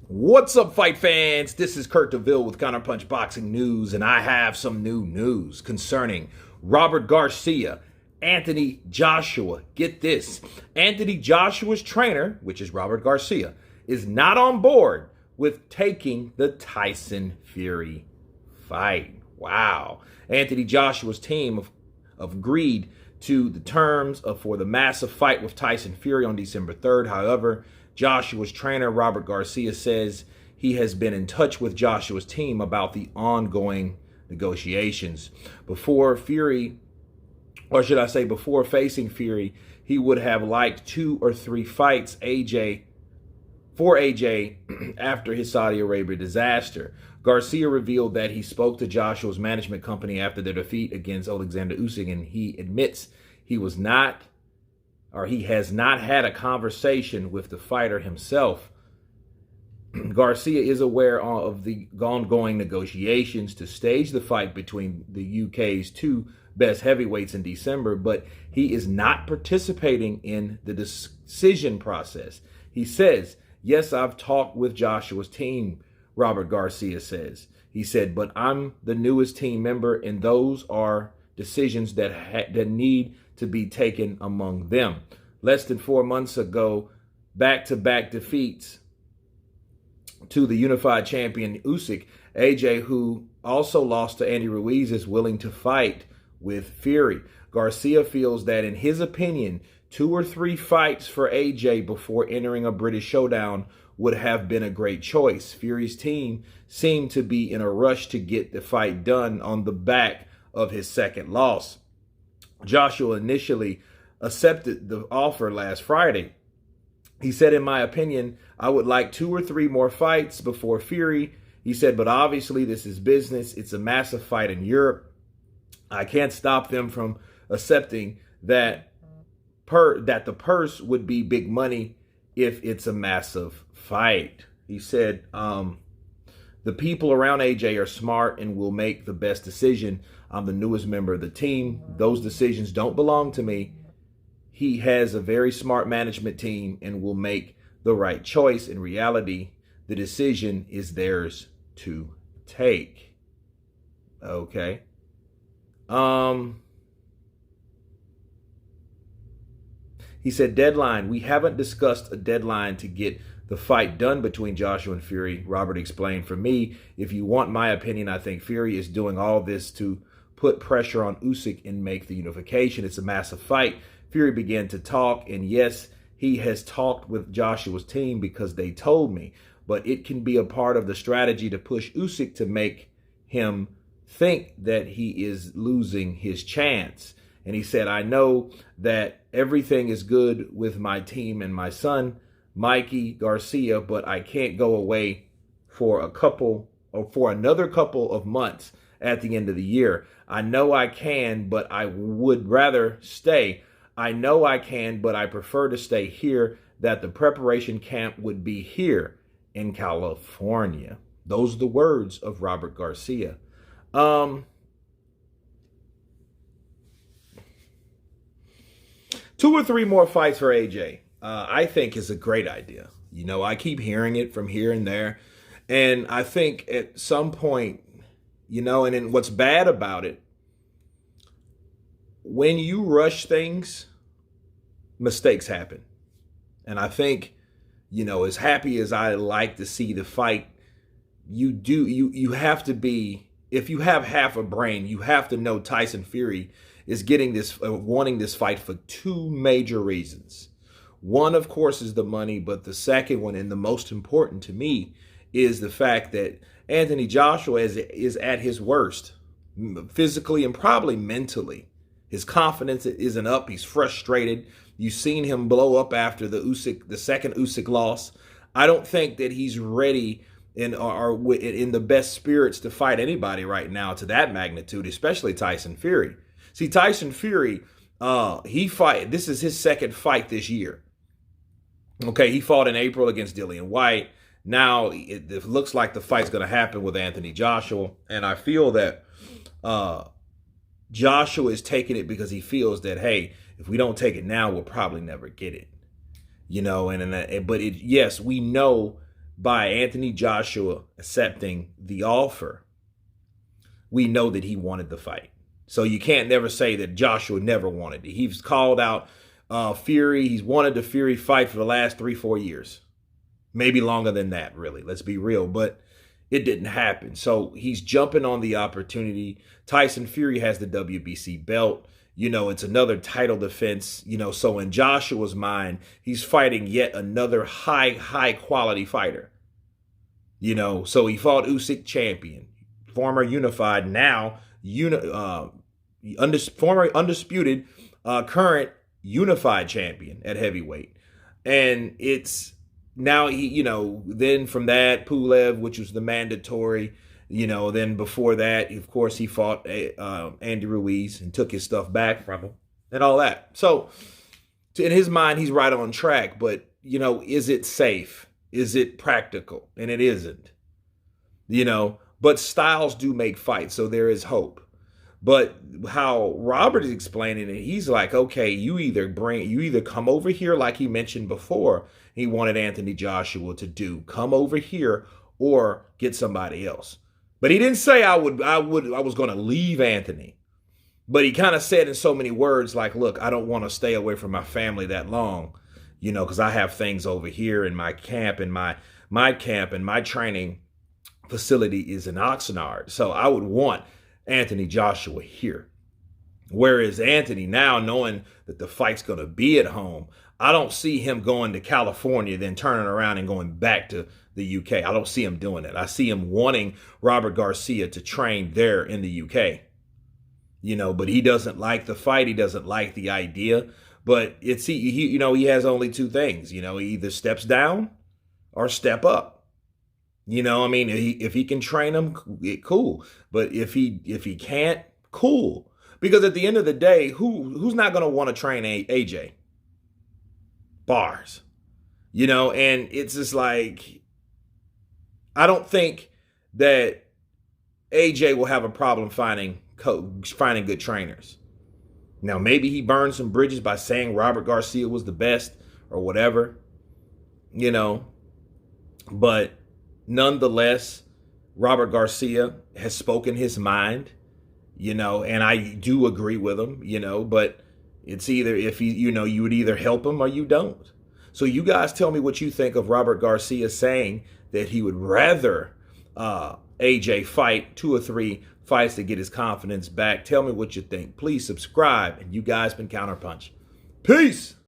What's up, fight fans? This is Kurt DeVille with Counterpunch Boxing News, and I have some new news concerning Robert Garcia, Anthony Joshua. Get this. Anthony Joshua's trainer, which is Robert Garcia, is not on board with taking the Tyson Fury fight. Wow. Anthony Joshua's team agreed to the terms for the massive fight with Tyson Fury on December 3rd. However, Joshua's trainer, Robert Garcia, says he has been in touch with Joshua's team about the ongoing negotiations. Before facing Fury, he would have liked 2 or 3 fights for AJ after his Saudi Arabia disaster. Garcia revealed that he spoke to Joshua's management company after their defeat against Alexander Usyk, and he admits he has not had a conversation with the fighter himself. Garcia is aware of the ongoing negotiations to stage the fight between the UK's 2 best heavyweights in December, but he is not participating in the decision process. He says, "Yes, I've talked with Joshua's team," Robert Garcia says. He said, "But I'm the newest team member, and those are decisions that need to be taken among them." Less than 4 months ago, back-to-back defeats to the unified champion Usyk, AJ, who also lost to Andy Ruiz, is willing to fight with Fury. Garcia feels that, in his opinion, 2 or 3 fights for AJ before entering a British showdown would have been a great choice. Fury's team seemed to be in a rush to get the fight done on the back of his second loss. Joshua initially accepted the offer last Friday. He said, "In my opinion, I would like 2 or 3 more fights before Fury." He said, "But obviously this is business. It's a massive fight in Europe. I can't stop them from accepting that the purse would be big money if it's a massive fight." He said, "The people around AJ are smart and will make the best decision. I'm the newest member of the team. Those decisions don't belong to me. He has a very smart management team and will make the right choice. In reality, the decision is theirs to take." Okay. He said, "Deadline. We haven't discussed a deadline to get the fight done between Joshua and Fury." Robert explained, "For me, if you want my opinion, I think Fury is doing all this to put pressure on Usyk and make the unification. It's a massive fight." Fury began to talk, and yes, he has talked with Joshua's team because they told me, but it can be a part of the strategy to push Usyk to make him think that he is losing his chance. And he said, "I know that everything is good with my team and my son, Mikey Garcia, but I can't go away for another couple of months at the end of the year. I know I can, but I would rather stay. I know I can, but I prefer to stay here, that the preparation camp would be here in California." Those are the words of Robert Garcia. 2 or 3 more fights for AJ, I think is a great idea. You know, I keep hearing it from here and there. And I think at some point, and then what's bad about it, when you rush things, mistakes happen. And I think, as happy as I like to see the fight, you have to be, if you have half a brain, you have to know Tyson Fury is wanting this fight for 2 major reasons. One, of course, is the money, but the second one, and the most important to me, is the fact that Anthony Joshua is at his worst, physically and probably mentally. His confidence isn't up. He's frustrated. You've seen him blow up after the second Usyk loss. I don't think that he's ready or in the best spirits to fight anybody right now to that magnitude, especially Tyson Fury. See, Tyson Fury, this is his second fight this year. Okay, he fought in April against Dillian White. Now it looks like the fight's going to happen with Anthony Joshua, and I feel that Joshua is taking it because he feels that, hey, if we don't take it now, we'll probably never get it. But yes, we know by Anthony Joshua accepting the offer, we know that he wanted the fight. So you can't never say that Joshua never wanted it. He's called out Fury. He's wanted the Fury fight for the last 3-4 years. Maybe longer than that, really. Let's be real. But it didn't happen. So he's jumping on the opportunity. Tyson Fury has the WBC belt. You know, it's another title defense. You know, so in Joshua's mind, he's fighting yet another high quality fighter. You know, so he fought Usyk, champion, former unified, now former undisputed, current unified champion at heavyweight. And it's now he, you know, then from that, Pulev, which was the mandatory, you know, then before that, of course, he fought Andy Ruiz and took his stuff back from him and all that. So in his mind, he's right on track. But, you know, is it safe? Is it practical? And it isn't, you know, but styles do make fights. So there is hope. But how Robert is explaining it, he's like, okay, you either come over here, like he mentioned before, he wanted Anthony Joshua to do, come over here or get somebody else. But he didn't say I was going to leave Anthony. But he kind of said in so many words, like, look, I don't want to stay away from my family that long, you know, because I have things over here in my camp, and my camp and my training facility is in Oxnard. So I would want Anthony Joshua here. Whereas Anthony, now knowing that the fight's going to be at home, I don't see him going to California, then turning around and going back to the UK. I don't see him doing that. I see him wanting Robert Garcia to train there in the UK. You know, but he doesn't like the fight. He doesn't like the idea. But it's he you know, he has only two things. You know, he either steps down or step up. You know, I mean, if he can train him, cool. But if he can't, cool. Because at the end of the day, who's not going to want to train AJ? Bars. You know, and it's just like, I don't think that AJ will have a problem finding good trainers. Now, maybe he burned some bridges by saying Robert Garcia was the best or whatever, you know, but nonetheless, Robert Garcia has spoken his mind, you know, and I do agree with him, you know, but it's either if he, you know, you would either help him or you don't. So you guys tell me what you think of Robert Garcia saying that he would rather AJ fight 2 or 3 fights to get his confidence back. Tell me what you think. Please subscribe. And you guys been Counterpunch. Peace.